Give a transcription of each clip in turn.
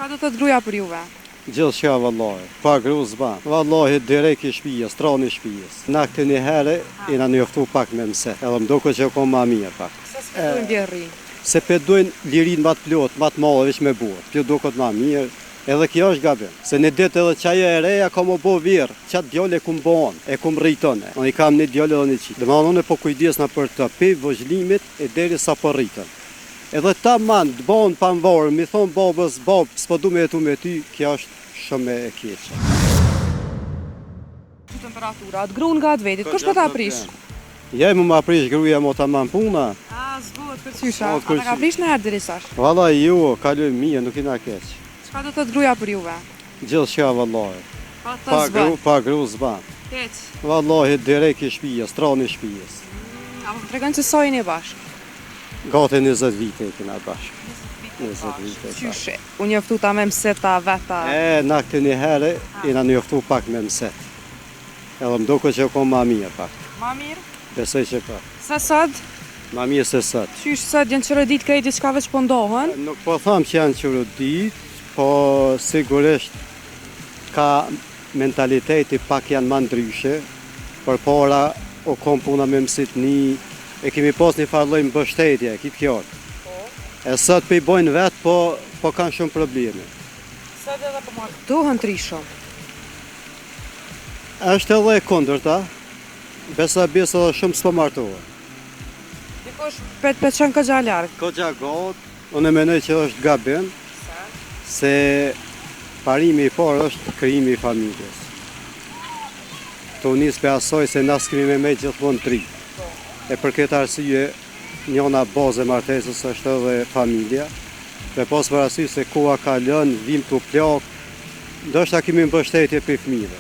Çka do të gruaja për juve? Gjithçka vallahi, pa gru s'ban. Vallahi direkt i shtëpis, trani i shtëpis. Na këtë një herë i na njoftu pak me mëse. Edhe më duket që ka më mirë pak. Se s'pëtojnë bjerri. Se pedojnë lirinë më të plot, më të madhe veç me burr. Kjo duket më mirë. Edhe kjo është gabim. Se në ditë edhe çaja e reja ka më bo virë. Qatë djallë e kum bon, e kum rritone. Unë i kam një djallë edhe një qitë. Dhe ma unë po kujdesna për të pe vëzhlimit e deri sa po rritën. Edhe ta man, të bon pa më varë, mi thonë babës, babë, s'po du me jetu me ty, kjo është shumë e keqe. Temperatura, atë grunë nga atë vetit, kush po ta aprish? Ja më aprish gruja më ta man puna. A, zbuhet kërcysha, a ta ka aprish në herë deri sash? Valla ju, kaloj mije, nuk i na keq. Çka do të gruaja për juve? Gjithçka vallahi. Pa gru s'ban. Keq. Vallahi direkt i shtëpis, trani i shtëpis. A më tregon se sa jeni bashkë? Gati 20 vite e kena bashkë. 20 vite. Qyshe, unë njoftu ta me mëseta veta. Na këtë një herë i na njoftu pak me mëset. Edhe më duket që ka më mirë pak. Ma mirë? Besoj që ka. Se sot? Ma mirë se sot. Qysh sot janë qërëdit krejt diçka veç po ndohen? Nuk po tham që janë qërëdit, po sigurisht ka mentaliteti pak janë ma ndryshe. Për para o kom puna me mësitni, e kemi pas një farloj mbështetje, kitë kjartë. E sot pe i bojnë vetë, po kanë shumë probleme. Sot edhe po martohen trishëm. Është edhe e kundërta, besa edhe shumë s'po martohen. Dikush pet qenë këgja largë. Këgja gotë, unë e menoj që është gabim, se parimi i parë është krijimi i familjes. Të unisë për asoj se na s'kemi me gjithmonë tri. E për këtë arsye, njëna bazë e martesës është edhe familja. Dhe pas për arsye se koha ka lënë, vim të plak, ndoshta kemi mbështetje për fëmijëve.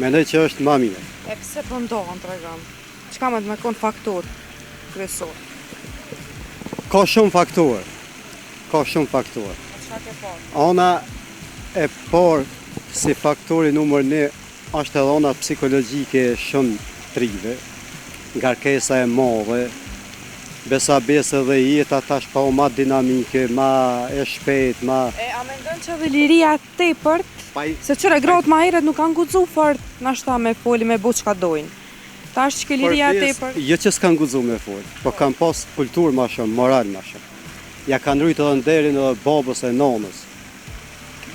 Mendoj që është më mirë. E pse po ndohen tregom? Çka më të më kon faktor kryesor? Ka shumë faktorë. Çka ke parë? Ona e parë si faktori numër 1 është edhe ona psikologjike shumë trive. Ngarkesa e madhe, besa dhe jeta tash pa o ma dinamike, ma e shpejt, ma... A mendon që dhe liria tepërt, se qëre gratë ma herët nuk kanë guxu fort nashta me foli me bu çka dojnë. Tash që ke liria tepërt... Jo që s'kanë guxu me foli, po kanë pas kulturë ma shumë, moral ma shumë. Ja kanë rritë edhe nderin edhe babës e nonës.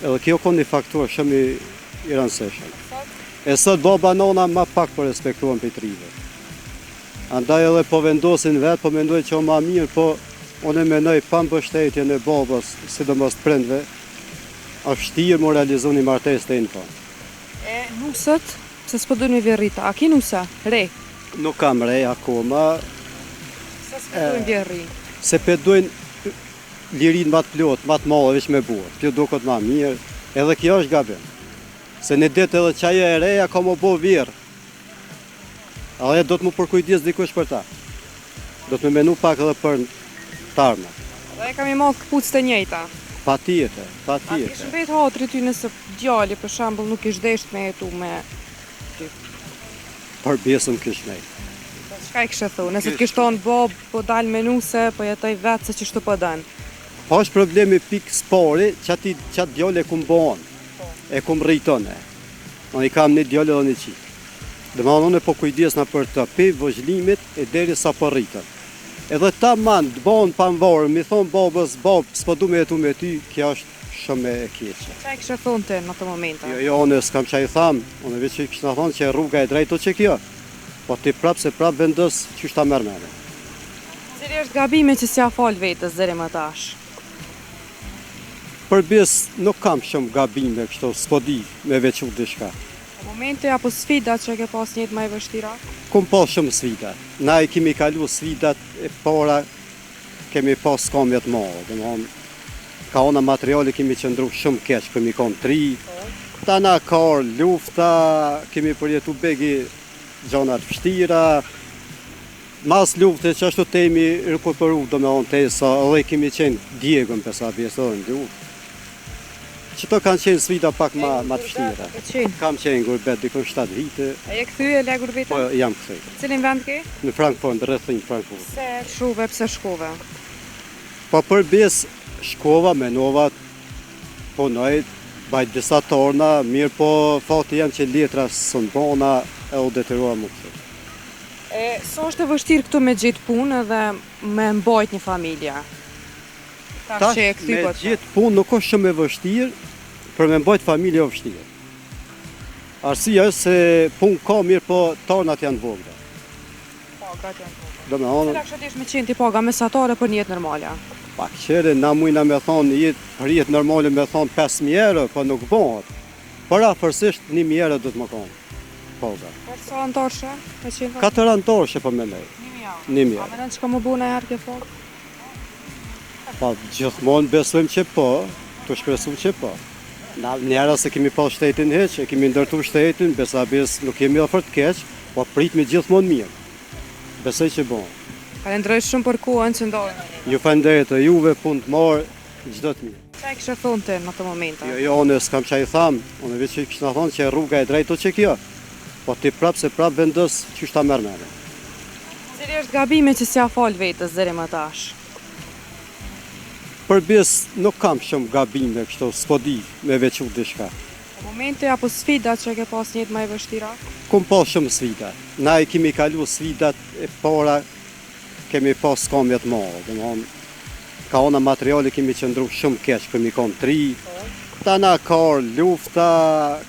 Edhe kjo ka një faktor shumë i rëndësishëm. E sot baba nona ma pak po respektuan për trive. Andaj edhe po vendosin vetë, po mendoj që o ma mirë, po unë e menoj pa mbështetje në babës, sidomos të prindve, është vështirë më realizu një martesë të info. Nusët, se s'po dojnë me vjerrita, a ki nusa, re? Nuk kam re akoma. Se s'po dojnë vjerri? Se pedojnë lirinë më të plot, më të madhe veç me burr. Kjo duket më mirë, edhe kjo është gabim. Se në ditë edhe çaja e reja ka më bo virë. Edhe do të më përkujdes dikush për ta. Do të më menu pak edhe për tarma. Dhe kam i madhë këpucë të njejta. Patjetër. A kish mbet hatri ty nëse djali, për shembull, nuk ish desht me jetu me ty? Për besën kish nejt. Çka i kishe thu? Nëse të kish thonë bob, po dal me nuse, po jetoj vetë se qështu po dënë. Pa është problemi pikë spori, qatë djali e kum bon, e kum rritone. Unë i kam një djali dhe një qitë. Dhe ma unë po kujdesna për të pe vëzhlimit e deri sa po rritën. Edhe ta man, të bon pa më varë, mi thonë babës, babë, s'po du me jetu me ty, kjo është shumë e keqe. Qa i kishe thonë të në të momenta? Jo, unë s'kam qa i thamë, unë veç që i kishë në thonë që rruga e drejto që kjo. Po ti prapë se prapë vendës që është ta mërmene. Cili është gabime që s'ja falë vetës deri më tash? Për besë nuk kam shumë gabime kështu, s'po di me veçu dishka. Momente apo sfida që ke pas njëtë më e vështira? Kum pas shumë sfida. Na i kemi kalu sfidat e para, kemi pas skamjet madhe. Ka ona materiali kemi qëndru shumë keq, kemi konë tri. Ta na kar lufta, kemi përjetu begi gjanat vështira. Mas lufte që ashtu temi rëkuperu do me onë tesa, edhe kemi qenë djegën për sa pjesë edhe në luftë. Qëto kanë qenë sfida pak ma të vështira. Kam qenë gurbet dikon 7 vite. A je këthyë e le gurbeta? Po, jam këthyë. Cilin vend ke? Në Frankfurt, rrethin Frankfurt. Se shuve, pse shkove? Po për bes shkova, menova, punoj, baj disa torna, mirë po fati jam që letra së në bona e u detyrua më kështu. Sa është e vështirë këtu me gjetë punë dhe me mbajt një familje? Tash që e këty me po të gjithë punë nuk është shumë e vështirë, për me mbajt familje o vështirë. Arsia është se punë ka mirë, po tornat janë vogla. pagat janë vogla. Do me thonë, Cila kështë me qenë ti paga mesatare për një jetë normale? pak qere, na mujna me thonë, për jetë normale me thonë 5.000 euro, po nuk bëhet. Por afërsisht 1.000 euro do të më konë. Paga. Për sa antarëshe? 4 antarëshe po me nej. 1.000 euro. A me në që ka më bu në herë ke fakt? Pa gjithmonë besojmë që po, të shpresu që po. Na njëra se kemi pas shtetin heq, e kemi ndërtu shtetin, besabes nuk kemi ofert keq, po pritmi gjithmonë mirë. Besoj që bon. Falenderoj shumë për kohën që ndojnë. Ju falenderoj të juve, punë të marë, çdo të mirë. Qa e kështë thonë ti në të momente? Jo, unë s'kam që i thamë, unë veç që kështë në thonë që rruga e drejto që kjo, po ti prapë se prapë vendës që është ta mërë mene. Cili është gabime që s'ja falë vetës deri më tash? Përbis nuk kam shumë gabime kështu, s'po di me veçu diçka. Në momente apo sfida që ke pas njëtë më e vështira? Kum pas shumë sfida. Na i kemi kalu sfidat e para, kemi pas skamjet madhe, domethënë ka ona materiale kemi qëndru shumë keq, kemi kon 3. Tana ka lufta,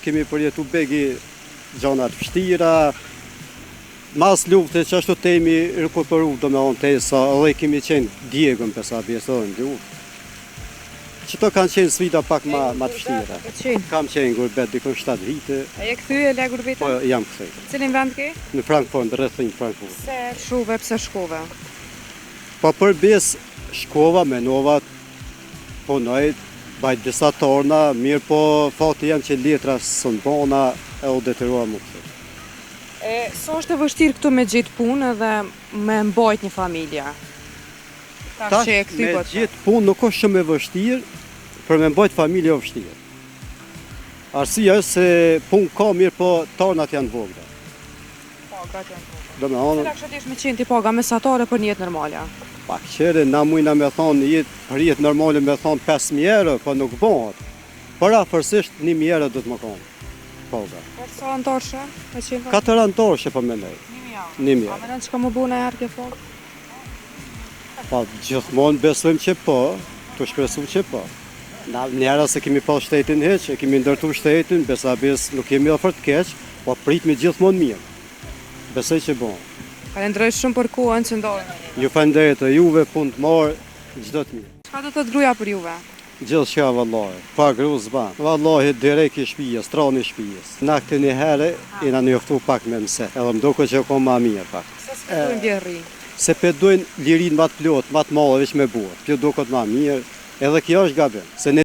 kemi përjetu begi gjonat vështira. Mas lufte që ashtu temi rikuperu, domethënë tesa, edhe kemi qenë djegën pesa bjesë në luftë. Qëto kanë qenë sfida pak ma të vështira. Kam qenë gurbet dikon 7 vite. A je këthy e le gurbetën? Po jam këthej. Cilin vend ke? Në Frankfurt, rrethin Frankfurt. Se shuve, pse shkove? Po përbes shkova, menova, punoj, baj disa torna, mirë po fati jam që letra së në bona e u detyrua më kështu. Sa është e vështirë këtu me gjetë punë dhe me mbajt një familje? Tash që e këty po me të gjithë punë nuk është shumë e vështirë, për me mbajt familje o vështirë. Arsia është se punë ka mirë, po tornat janë vogla. pagat janë vogla. Do me thonë, Cila kështë me qenë ti paga mesatare për një jetë normale? pak qere, na mujna me thonë, për jetë normale me thonë 5.000 euro, po nuk bëhet. Por afërsisht 1.000 euro do të më konë. Paga. Për sa antarëshe? 4 antarëshe po me nej. 1.000 A euro. me në që ka më bu në herë ke fakt? Pa gjithmonë besojmë që po, të shpresu që po. Na njëra se kemi pas shtetin heq, e kemi ndërtu shtetin, besabes nuk kemi ofert keq, po pritmi gjithmonë mirë. Besoj që bon. Falenderoj shumë për kohën që ndojnë. Ju falenderoj të juve, punë të marë, çdo të mirë. Çka do të gruaja për juve? Gjithë shka vallahi, pa gru zban. Vallahi direkt i shtëpijës, trani i shtëpijës. Na këtë një herë, i na njoftu pak me mëse, edhe më duket që ko ma mirë pak. Se s'pëtojnë bjerri. Se pedojnë lirin më të plot, më të madhe veç me burë. Kjo duket ma mirë, edhe kjo është gabim. Se ne